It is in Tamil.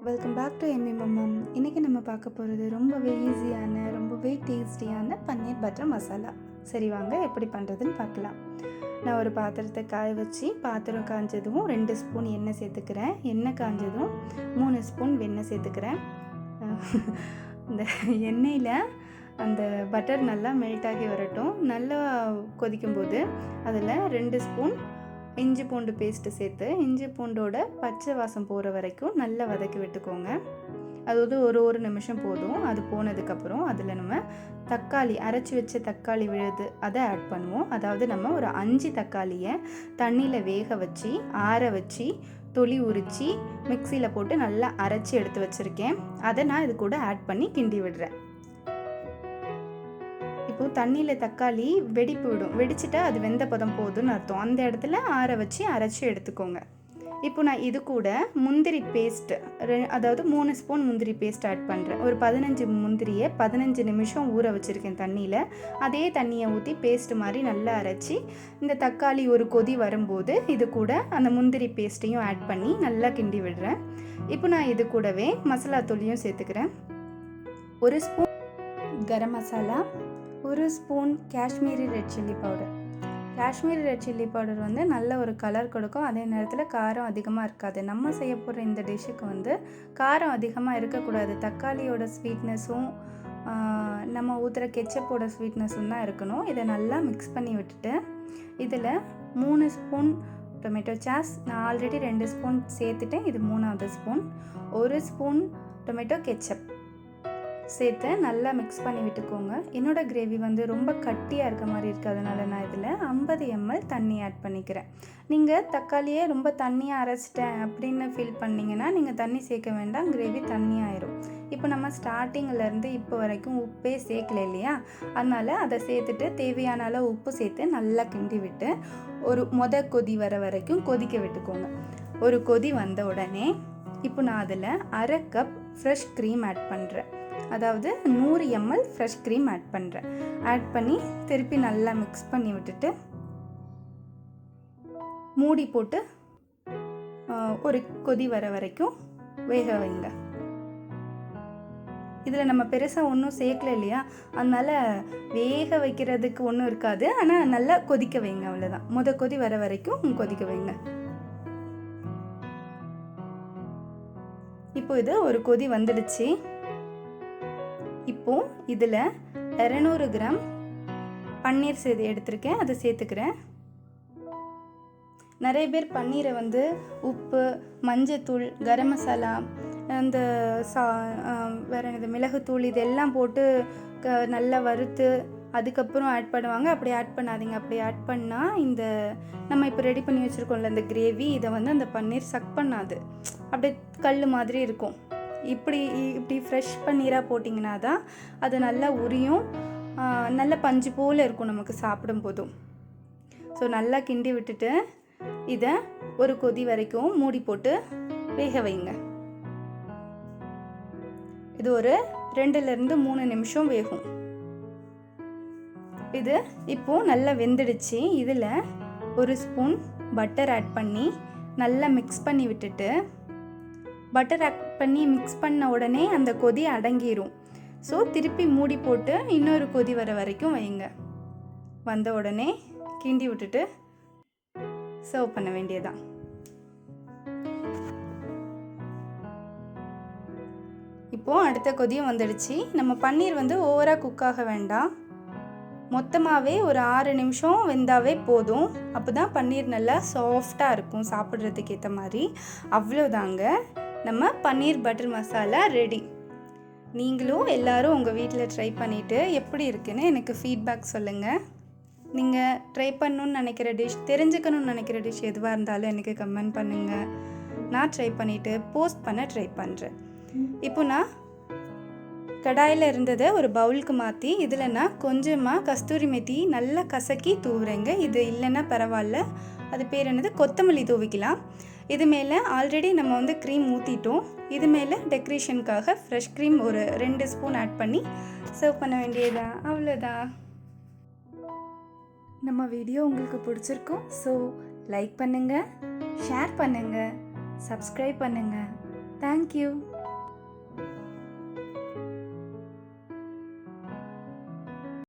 வெல்கம் பேக் டு எம்மி மம்மம். இன்றைக்கி நம்ம பார்க்க போகிறது ரொம்பவே ஈஸியான ரொம்பவே டேஸ்டியான பன்னீர் பட்டர் மசாலா. சரி வாங்க எப்படி பண்ணுறதுன்னு பார்க்கலாம். நான் ஒரு பாத்திரத்தை காய வச்சு பாத்திரம் காஞ்சதும் 2 ஸ்பூன் எண்ணெய் சேர்த்துக்கிறேன். எண்ணெய் காஞ்சதும் 3 ஸ்பூன் வெண்ணெய் சேர்த்துக்கிறேன். இந்த எண்ணெயில் அந்த பட்டர் நல்லா மெல்ட் ஆகி வரட்டும். நல்லா கொதிக்கும்போது அதில் 2 ஸ்பூன் இஞ்சி பூண்டு பேஸ்ட்டு சேர்த்து இஞ்சி பூண்டோட பச்சை வாசம் போகிற வரைக்கும் நல்லா வதக்கி விட்டுக்கோங்க. அதாவது ஒரு நிமிஷம் போதும். அது போனதுக்கப்புறம் அதில் நம்ம தக்காளி அரைச்சி வச்ச தக்காளி விழுது அதை ஆட் பண்ணுவோம். அதாவது நம்ம ஒரு 5 தக்காளியை தண்ணியில் வேக வச்சு ஆற வச்சு தொளி உரித்து மிக்சியில் போட்டு நல்லா அரைச்சி எடுத்து வச்சுருக்கேன். அதை நான் இது கூட ஆட் பண்ணி கிண்டி விடுறேன். இப்போது தண்ணியில் தக்காளி வெடிப்பு விடும். வெடிச்சிட்டா அது வெந்த பதம் போதுன்னு அர்த்தம். அந்த இடத்துல ஆற வச்சு அரைச்சி எடுத்துக்கோங்க. இப்போ நான் இது கூட முந்திரி பேஸ்ட்டு அதாவது 3 ஸ்பூன் முந்திரி பேஸ்ட் ஆட் பண்ணுறேன். ஒரு 15 முந்திரியை 15 நிமிஷம் ஊற வச்சுருக்கேன் தண்ணியில். அதே தண்ணியை ஊற்றி பேஸ்ட்டு மாதிரி நல்லா அரைச்சி இந்த தக்காளி ஒரு கொதி வரும்போது இது கூட அந்த முந்திரி பேஸ்ட்டையும் ஆட் பண்ணி நல்லா கிண்டி விடுறேன். இப்போ நான் இது கூடவே மசாலா தூளியும் சேர்த்துக்கிறேன். 1 spoon garam masala, 1 spoon Kashmiri red chilli powder. Kashmiri red chilli powder வந்து நல்ல ஒரு கலர் கொடுக்கும். அதே நேரத்தில் காரம் அதிகமாக இருக்காது. நம்ம செய்ய போகிற இந்த டிஷ்ஷுக்கு வந்து காரம் அதிகமாக இருக்கக்கூடாது. தக்காளியோட ஸ்வீட்னஸும் நம்ம ஊற்றுற கெச்சப்போட ஸ்வீட்னஸும் தான் இருக்கணும். இதை நல்லா மிக்ஸ் பண்ணி விட்டுட்டு இதில் 3 ஸ்பூன் டொமேட்டோ சாஸ், நான் ஆல்ரெடி 2 ஸ்பூன் சேர்த்துட்டேன். இது 3வது ஸ்பூன். 1 ஸ்பூன் டொமேட்டோ கெச்சப் சேர்த்து நல்லா மிக்ஸ் பண்ணி விட்டுக்கோங்க. என்னோடய கிரேவி வந்து ரொம்ப கட்டியாக இருக்க மாதிரி இருக்குது. அதனால் நான் இதில் 50 ml தண்ணி ஆட் பண்ணிக்கிறேன். நீங்கள் தக்காளியே ரொம்ப தண்ணியாக அரைச்சிட்டேன் அப்படின்னு ஃபீல் பண்ணிங்கன்னா நீங்கள் தண்ணி சேர்க்க வேண்டாம். கிரேவி தண்ணியாயிரும். இப்போ நம்ம ஸ்டார்டிங்கிலேருந்து இப்போ வரைக்கும் உப்பே சேர்க்கல இல்லையா? அதனால் அதை சேர்த்துட்டு தேவையான அளவு உப்பு சேர்த்து நல்லா கிண்டி விட்டு ஒரு கொதி வர வரைக்கும் கொதிக்க விட்டுக்கோங்க. ஒரு கொதி வந்த உடனே இப்போ நான் அதில் 1/2 கப் ஃப்ரெஷ் க்ரீம் ஆட் பண்ணுறேன். அதாவது 100 ml ஃப்ரெஷ் க்ரீம் ஆட் பண்ணுறேன். ஆட் பண்ணி திருப்பி நல்லா மிக்ஸ் பண்ணி விட்டுட்டு மூடி போட்டு ஒரு கொதி வர வரைக்கும் வேக வைங்க. இதில் நம்ம பெருசாக ஒன்றும் சேர்க்கல இல்லையா? அதனால் வேக வைக்கிறதுக்கு ஒன்றும் இருக்காது. ஆனால் நல்லா கொதிக்க வைங்க, அவ்வளோதான். கொதி வர வரைக்கும் கொதிக்க வைங்க. இப்போ இது ஒரு கொதி வந்துடுச்சு. இப்போது இதில் 200 கிராம் பன்னீர் எடுத்துருக்கேன். அதை சேர்த்துக்கிறேன். நிறைய பேர் பன்னீரை வந்து உப்பு, மஞ்சத்தூள், கரம் மசாலா, அந்த வேறு என்னது மிளகுத்தூள் இதெல்லாம் போட்டு நல்லா வறுத்து அதுக்கப்புறம் ஆட் பண்ணுவாங்க. அப்படி ஆட் பண்ணாதீங்க. அப்படி ஆட் பண்ணால் இந்த நம்ம இப்போ ரெடி பண்ணி வச்சுருக்கோம்ல இந்த கிரேவி, இதை வந்து அந்த பன்னீர் சக் பண்ணாது. அப்படியே கல் மாதிரி இருக்கும். இப்படி ஃப்ரெஷ் பன்னீராக போட்டிங்கன்னா தான் அது நல்லா உரியும். நல்ல பஞ்சு போல் இருக்கும் நமக்கு சாப்பிடும் போதும். ஸோ நல்லா கிண்டி விட்டுட்டு இதை ஒரு கொதி வரைக்கும் மூடி போட்டு வேக வைங்க. இது ஒரு 2லேருந்து 3 நிமிஷம் வேகும். இது இப்போது நல்லா வெந்துடுச்சு. இதில் 1 ஸ்பூன் பட்டர் ஆட் பண்ணி நல்லா மிக்ஸ் பண்ணி விட்டுட்டு பட்டர் ஆட் பண்ணி மிக்ஸ் பண்ண உடனே அந்த கொதி அடங்கிடும். ஸோ திருப்பி மூடி போட்டு இன்னொரு கொதி வர வரைக்கும் வைங்க. வந்த உடனே கிண்டி விட்டுட்டு சர்வ் பண்ண வேண்டியதான். இப்போது அடுத்த கொதியும் வந்துடுச்சு. நம்ம பன்னீர் வந்து ஓவராக குக் ஆக வேண்டாம். மொத்தமாகவே ஒரு 6 நிமிஷம் வெந்தாவே போதும். அப்போ தான் பன்னீர் நல்லா சாஃப்டாக இருக்கும் சாப்பிட்றதுக்கு ஏற்ற மாதிரி. அவ்வளோதாங்க, நம்ம பன்னீர் பட்டர் மசாலா ரெடி. நீங்களும் எல்லோரும் உங்கள் வீட்டில் ட்ரை பண்ணிவிட்டு எப்படி இருக்குன்னு எனக்கு ஃபீட்பேக் சொல்லுங்கள். நீங்கள் ட்ரை பண்ணணுன்னு நினைக்கிற டிஷ், தெரிஞ்சுக்கணுன்னு நினைக்கிற டிஷ் எதுவாக இருந்தாலும் எனக்கு கமெண்ட் பண்ணுங்கள். நான் ட்ரை பண்ணிவிட்டு போஸ்ட் பண்ண ட்ரை பண்ணுறேன். இப்போ நான் கடாயில் இருந்ததை ஒரு பவுலுக்கு மாற்றி இதில் நான் கொஞ்சமாக கஸ்தூரி மெத்தி நல்லா கசக்கி தூவுறேங்க. இது இல்லைன்னா பரவாயில்ல, அது பேர் என்னது, கொத்தமல்லி தூவிக்கலாம். இது மேலே ஆல்ரெடி நம்ம வந்து க்ரீம் ஊற்றிட்டோம். இது மேலே டெக்கரேஷனுக்காக ஃப்ரெஷ் க்ரீம் ஒரு 2 ஸ்பூன் ஆட் பண்ணி சர்வ் பண்ண வேண்டியதான். அவ்வளோதான். நம்ம வீடியோ உங்களுக்கு பிடிச்சிருக்கும். ஸோ லைக் பண்ணுங்கள், ஷேர் பண்ணுங்கள், சப்ஸ்கிரைப் பண்ணுங்கள். தேங்க்யூ.